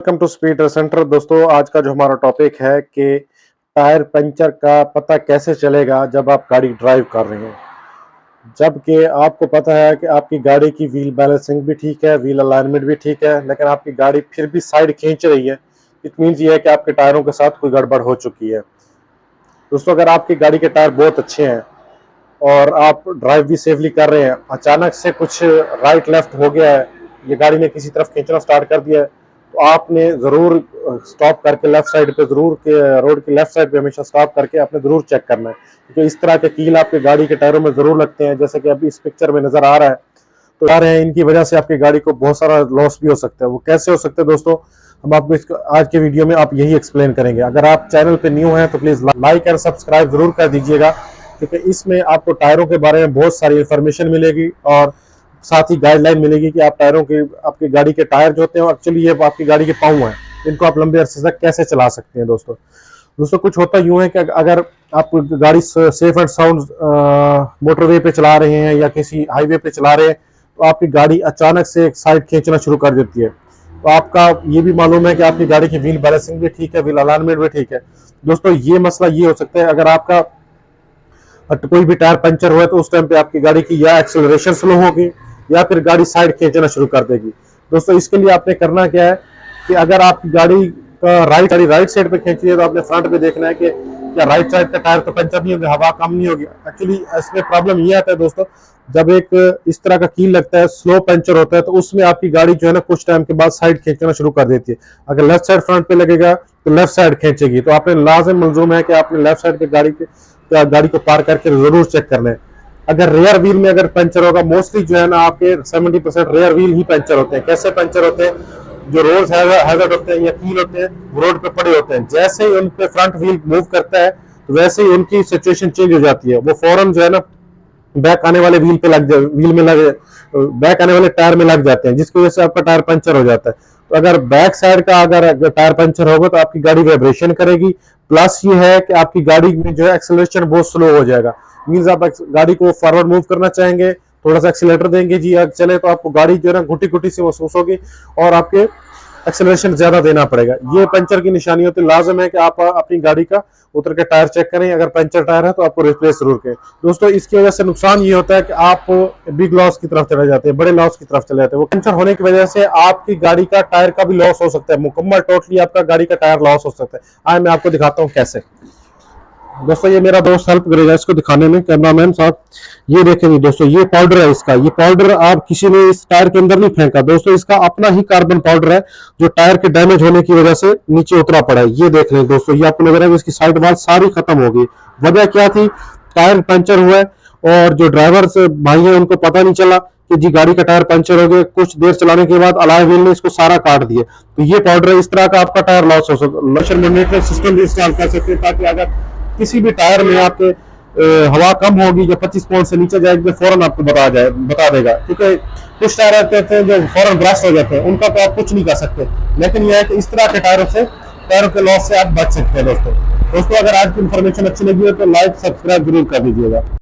Welcome to speed centre. दोस्तों, आज का जो हमारा टॉपिक है कि टायर पंचर का पता कैसे चलेगा जब आप गाड़ी ड्राइव कर रहे हैं, जबकि आपको पता है कि आपकी गाड़ी की व्हील बैलेंसिंग भी ठीक है, व्हील अलाइनमेंट भी ठीक है, लेकिन आपकी गाड़ी फिर भी साइड खींच रही है। इट मीन्स ये है कि आपके टायरों के साथ कोई गड़बड़ हो चुकी है। दोस्तों, अगर आपकी गाड़ी के टायर बहुत अच्छे हैं और आप ड्राइव भी सेफली कर रहे हैं, अचानक से कुछ राइट लेफ्ट हो गया है, ये गाड़ी ने किसी तरफ खींचना स्टार्ट कर दिया है, तो आपने ज़रूर स्टॉप करके लेफ्ट साइड पे ज़रूर के रोड की लेफ्ट साइड पे हमेशा स्टॉप करके आपने ज़रूर चेक करना है, क्योंकि इस तरह के कील आपके गाड़ी के टायरों में ज़रूर लगते हैं, जैसे कि अभी इस पिक्चर में नज़र आ रहा है। तो आ रहे हैं, इनकी वजह से आपकी गाड़ी को बहुत सारा लॉस भी हो सकता है। वो कैसे हो सकता है दोस्तों, हम आपको आज के वीडियो में आप यही एक्सप्लेन करेंगे। अगर आप चैनल पे न्यू हैं तो प्लीज़ लाइक और सब्सक्राइब ज़रूर कर दीजिएगा, क्योंकि इसमें आपको टायरों के बारे में बहुत सारी इन्फॉर्मेशन मिलेगी और साथ ही गाइडलाइन मिलेगी कि आप टायरों के आपकी गाड़ी के टायर जो होते हैं एक्चुअली ये आपकी गाड़ी के पाँव हैं, इनको आप लंबे अरसे तक कैसे चला सकते हैं। दोस्तों कुछ होता यूँ है कि अगर आप गाड़ी सेफ एंड साउंड मोटरवे पे चला रहे हैं या किसी हाईवे पे चला रहे हैं, तो आपकी गाड़ी अचानक से एक साइड खींचना शुरू कर देती है। तो आपका ये भी मालूम है कि आपकी गाड़ी की व्हील बैलेंसिंग भी ठीक है, व्हील अलाइनमेंट भी ठीक है। दोस्तों, ये मसला ये हो सकता है, अगर आपका कोई भी टायर पंचर हुआ है तो उस टाइम पे आपकी गाड़ी की या एक्सेलरेशन स्लो होगी या फिर गाड़ी साइड खींचना शुरू कर देगी। दोस्तों, इसके लिए आपने करना क्या है कि अगर आपकी गाड़ी का राइट साइड पे खींची है तो आपने फ्रंट पे देखना है कि क्या राइट साइड का टायर तो पंचर नहीं होगा, हवा कम नहीं होगी। एक्चुअली इसमें प्रॉब्लम ये आता है दोस्तों, जब एक इस तरह का कील लगता है, स्लो पंचर होता है, तो उसमें आपकी गाड़ी जो है ना कुछ टाइम के बाद साइड खींचना शुरू कर देती है। अगर लेफ्ट साइड फ्रंट पे लगेगा तो लेफ्ट साइड खींचेगी, तो आपने लाजिम मलजूम है कि आपने लेफ्ट साइड पे गाड़ी को पार करके जरूर चेक करना है। अगर रेयर व्हील में अगर पंचर होगा, मोस्टली जो है ना आपके 70% रेयर व्हील ही पंचर होते हैं। कैसे पंचर होते हैं, जो रोड हैजर्ड होते हैं या कील होते हैं वो रोड पे पड़े होते हैं, जैसे ही उन पे फ्रंट व्हील मूव करता है तो वैसे ही उनकी सिचुएशन चेंज हो जाती है। वो फौरन जो है ना बैक आने वाले व्हील पे बैक आने वाले टायर में लग जाते हैं, जिसकी वजह से आपका टायर पंचर हो जाता है। तो अगर बैक साइड का अगर टायर पंचर होगा तो आपकी गाड़ी वाइब्रेशन करेगी, प्लस ये है कि आपकी गाड़ी में जो है एक्सेलरेशन बहुत स्लो हो जाएगा। मींस आप गाड़ी को फॉरवर्ड मूव करना चाहेंगे, थोड़ा सा एक्सीलरेटर देंगे जी चले, तो आपको गाड़ी जो है ना घुटी घुटी से महसूस होगी और आपके एक्सेलरेशन ज्यादा देना पड़ेगा। ये पंचर की निशानी होती है। लाजम है कि आप अपनी गाड़ी का उतर के टायर चेक करें, अगर पंचर टायर है तो आपको रिप्लेस जरूर करें। दोस्तों, इसकी वजह से नुकसान ये होता है कि आप बिग लॉस की तरफ चले जाते हैं, बड़े लॉस की तरफ चले जाते हैं। वो पंचर होने की वजह से आपकी गाड़ी का टायर का भी लॉस हो सकता है, मुकम्मल टोटली आपका गाड़ी का टायर लॉस हो सकता है। आज मैं आपको दिखाता हूँ कैसे। दोस्तों, ये मेरा दोस्त हेल्प करेगा इसको दिखाने में, कैमरामैन साहब। ये देखेंगे दोस्तों, ये पाउडर है इसका। ये पाउडर आप किसी ने इस टायर के अंदर नहीं फेंका दोस्तों, इसका अपना ही कार्बन पाउडर है जो टायर के डैमेज होने की वजह से नीचे उतरा पड़ा है। ये देख लें दोस्तों, ये आपको नजर आएगा, इसकी साइड वाल सारी खत्म हो गई। वजह क्या थी, टायर पंचर हुआ है और जो ड्राइवर से भाई है उनको पता नहीं चला कि जी गाड़ी का टायर पंचर हो गया। कुछ देर चलाने के बाद अलॉय व्हील ने इसको सारा काट दिया। तो ये पाउडर इस तरह का आपका टायर लॉस हो सकता। सिस्टम इंस्टॉल कर सकते हैं ताकि अगर किसी भी टायर में आपके हवा कम होगी या 25 पॉइंट से नीचे जाएगी तो फौरन आपको बता देगा। क्योंकि कुछ टायर रहते हैं जो फौरन ब्रस्ट हो जाते हैं, उनका तो आप कुछ नहीं कर सकते, लेकिन यह है कि इस तरह के टायरों के लॉस से आप बच सकते हैं। दोस्तों, अगर आज की इन्फॉर्मेशन अच्छी लगी हो तो लाइक सब्सक्राइब जरूर कर दीजिएगा।